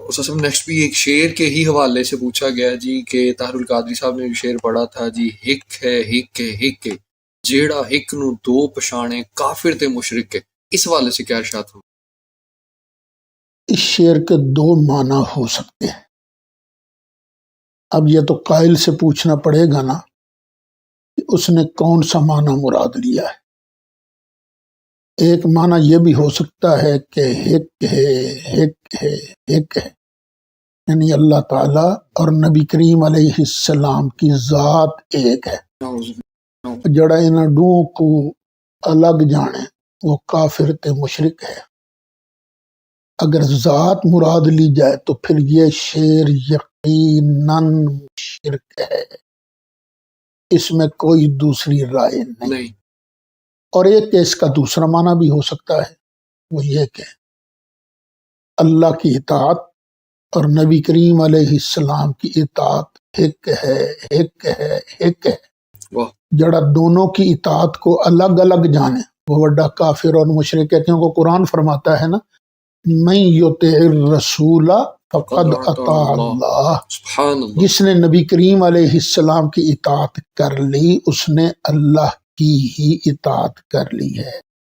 استاد صاحب نیکسٹ بھی ایک شعر کے ہی حوالے سے پوچھا گیا جی کہ طاہر القادری صاحب نے جو شعر پڑھا تھا جی، ہک ہے ہک ہے ہک ہے جیڑا ہک نو دو پچھانے کافر تے مشرک ہے، اس حوالے سے کیا ارشاد ہو؟ اس شعر کے دو معنی ہو سکتے ہیں۔ اب یہ تو قائل سے پوچھنا پڑے گا نا کہ اس نے کون سا معنی مراد لیا ہے۔ ایک معنی یہ بھی ہو سکتا ہے کہ ہک ہے ہک ہے ہک ہے، یعنی اللہ تعالی اور نبی کریم علیہ السلام کی ذات ایک ہے، جڑا انہاں دونوں کو الگ جانے وہ کافر تے مشرک ہے۔ اگر ذات مراد لی جائے تو پھر یہ شعر یقیناً شرک ہے، اس میں کوئی دوسری رائے نہیں۔ اور ایک اس کا دوسرا معنی بھی ہو سکتا ہے، وہ یہ کہ اللہ کی اطاعت اور نبی کریم علیہ السلام کی اطاعت ہک ہے ہک ہے ہک ہے، جڑا دونوں کی اطاعت کو الگ الگ جانے وہ بڑا کافر اور مشرک ہے، کیونکہ قرآن فرماتا ہے نا من یطع الرسول فقد اطاع اللہ، جس نے نبی کریم علیہ السلام کی اطاعت کر لی اس نے اللہ کی ہی اطاعت کر لی ہے۔